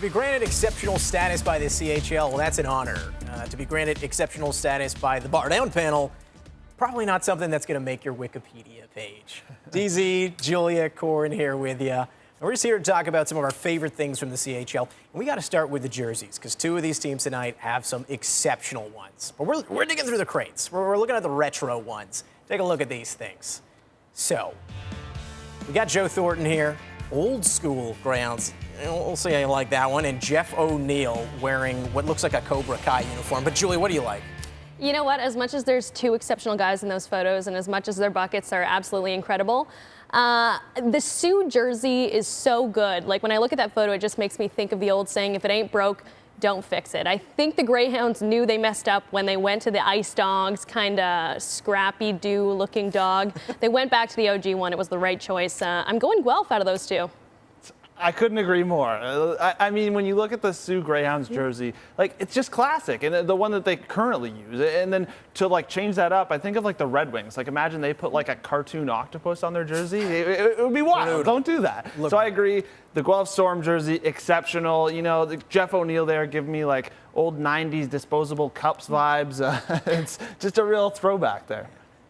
To be granted exceptional status by the CHL, well, that's an honor. To be granted exceptional status by the BarDown panel, probably not something that's going to make your Wikipedia page. DZ, Julia, Corwin here with you. We're just here to talk about some of our favorite things from the CHL. And we got to start with the jerseys, because two of these teams tonight have some exceptional ones. But we're digging through the crates. We're looking at the retro ones. Take a look at these things. So, we got Joe Thornton here, old school Greyhounds. We'll see how you like that one. And Jeff ONeil wearing what looks like a Cobra Kai uniform. But Julie, what do you like? You know what? As much as there's two exceptional guys in those photos, and as much as their buckets are absolutely incredible, the Sioux jersey is so good. Like, when I look at that photo, it just makes me think of the old saying, if it ain't broke, don't fix it. I think the Greyhounds knew they messed up when they went to the Ice Dogs, kind of scrappy-do looking dog. They went back to the OG one. It was the right choice. I'm going Guelph out of those two. I couldn't agree more. I mean, when you look at the Sioux Greyhounds jersey, like, it's just classic, and the one that they currently use. And then to like change that up, I think of like the Red Wings. Like, imagine they put like a cartoon octopus on their jersey. It would be wild. Don't do that. So I agree. The Guelph Storm jersey, exceptional. You know, the Jeff ONeil there giving me like old '90s disposable cups vibes. It's just a real throwback there.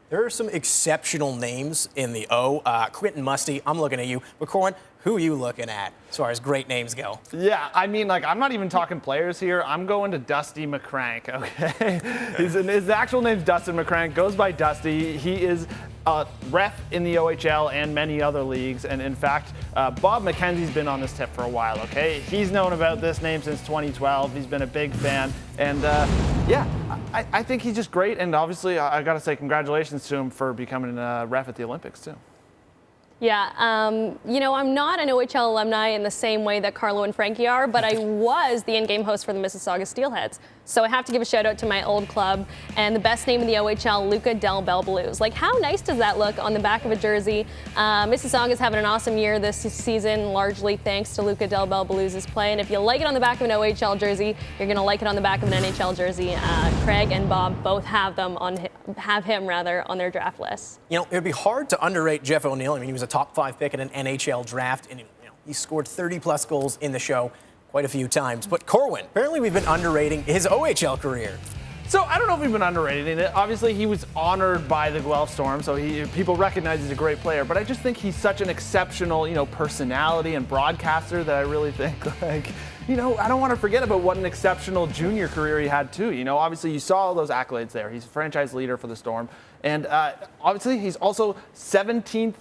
There are some exceptional names in the O. Quentin Musty, I'm looking at you. But Corwin, who are you looking at as far as great names go? Yeah, I mean, like, I'm not even talking players here. I'm going to Dusty McCrank, okay? His actual name's Dustin McCrank, goes by Dusty. He is a ref in the OHL and many other leagues. And in fact, Bob McKenzie's been on this tip for a while, okay? He's known about this name since 2012. He's been a big fan. And yeah, I think he's just great. And obviously, I got to say congratulations to him for becoming a ref at the Olympics, too. Yeah, you know, I'm not an OHL alumni in the same way that Carlo and Frankie are, but I was the in-game host for the Mississauga Steelheads. So I have to give a shout out to my old club and the best name in the OHL, Luca Del Bel Blues. Like, how nice does that look on the back of a jersey? Mississauga's having an awesome year this season, largely thanks to Luca Del Bel Blues' play. And if you like it on the back of an OHL jersey, you're going to like it on the back of an NHL jersey. Craig and Bob both have him on their draft list. You know, it would be hard to underrate Jeff ONeil. I mean, he was a top 5 pick in an NHL draft, and he scored 30-plus goals in the show quite a few times. But Corwin, apparently we've been underrating his OHL career. So I don't know if we've been underrating it. Obviously, he was honored by the Guelph Storm, so people recognize he's a great player. But I just think he's such an exceptional, personality and broadcaster that I really think, like, I don't want to forget about what an exceptional junior career he had too. Obviously you saw all those accolades there. He's a franchise leader for the Storm, and obviously he's also 17th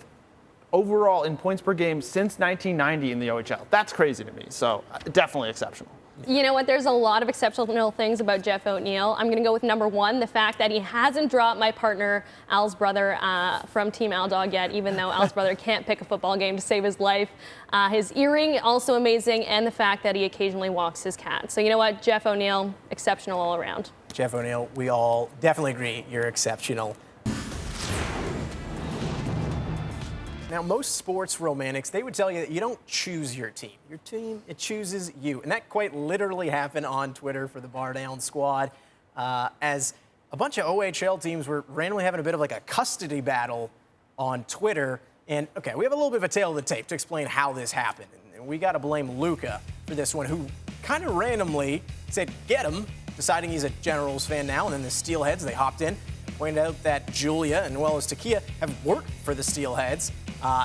overall in points per game since 1990 in the OHL. That's crazy to me. So definitely exceptional. You know what? There's a lot of exceptional things about Jeff ONeil. I'm going to go with number one, the fact that he hasn't dropped my partner, Al's brother, from Team Al Dog yet, even though Al's brother can't pick a football game to save his life. His earring, also amazing, and the fact that he occasionally walks his cat. So you know what? Jeff ONeil, exceptional all around. Jeff ONeil, we all definitely agree you're exceptional. Now, most sports romantics, they would tell you that you don't choose your team. Your team, it chooses you. And that quite literally happened on Twitter for the BarDown squad, as a bunch of OHL teams were randomly having a bit of like a custody battle on Twitter. And, okay, we have a little bit of a tail of the tape to explain how this happened. And we got to blame Luca for this one, who kind of randomly said, get him, deciding he's a Generals fan now. And then the Steelheads, they hopped in, pointed out that Julia and well as Takia have worked for the Steelheads.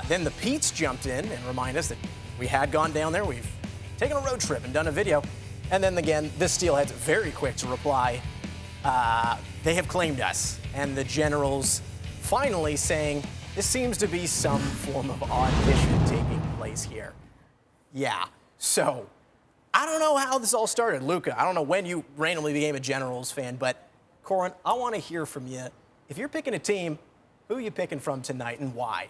Then the Peets jumped in and reminded us that we had gone down there. We've taken a road trip and done a video. And then again, the Steelheads very quick to reply. They have claimed us. And the Generals finally saying, this seems to be some form of audition taking place here. Yeah, so I don't know how this all started. Luca, I don't know when you randomly became a Generals fan, but Corwin, I want to hear from you. If you're picking a team, who are you picking from tonight and why?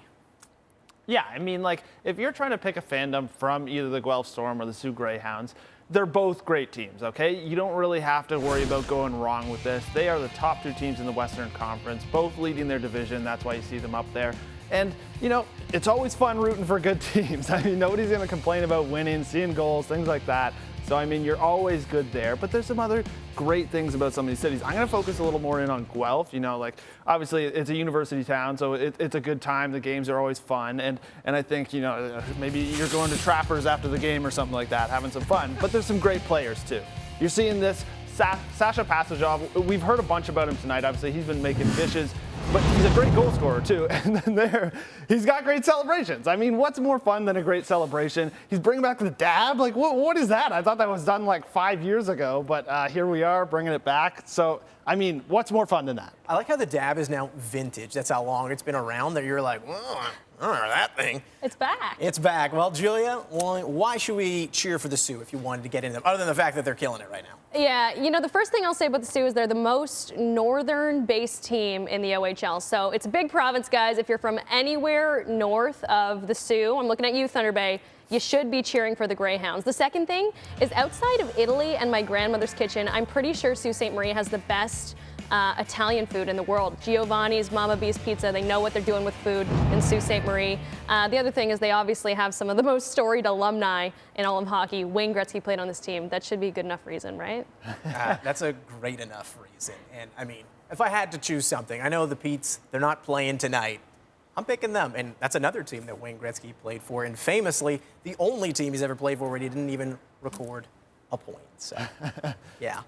Yeah, I mean, like, if you're trying to pick a fandom from either the Guelph Storm or the Sioux Greyhounds, they're both great teams, okay? You don't really have to worry about going wrong with this. They are the top two teams in the Western Conference, both leading their division. That's why you see them up there. And, it's always fun rooting for good teams. I mean, nobody's going to complain about winning, seeing goals, things like that. So, I mean, you're always good there. But there's some other great things about some of these cities. I'm going to focus a little more in on Guelph. You know, like, obviously, it's a university town, so it's a good time. The games are always fun. And I think, you know, maybe you're going to Trappers after the game or something like that, having some fun. But there's some great players, too. You're seeing this. Sasha Pasajov, we've heard a bunch about him tonight. Obviously, he's been making dishes, but he's a great goal scorer, too. And then he's got great celebrations. I mean, what's more fun than a great celebration? He's bringing back the dab. Like, what is that? I thought that was done like 5 years ago, but here we are bringing it back. So, I mean, what's more fun than that? I like how the dab is now vintage. That's how long it's been around that you're like, oh, I don't know that thing. It's back. It's back. Well, Julia, why should we cheer for the Sioux if you wanted to get into them, other than the fact that they're killing it right now? Yeah, you know, the first thing I'll say about the Sioux is they're the most northern-based team in the OHL. So it's a big province, guys. If you're from anywhere north of the Sioux, I'm looking at you, Thunder Bay, you should be cheering for the Greyhounds. The second thing is outside of Italy and my grandmother's kitchen, I'm pretty sure Sault Ste. Marie has the best Italian food in the world. Giovanni's, Mama B's Pizza, they know what they're doing with food in Sault Ste. Marie. The other thing is they obviously have some of the most storied alumni in all of hockey. Wayne Gretzky played on this team. That should be a good enough reason, right? That's a great enough reason. And I mean, if I had to choose something, I know the Petes, they're not playing tonight. I'm picking them. And that's another team that Wayne Gretzky played for. And famously, the only team he's ever played for where he didn't even record a point. So, yeah.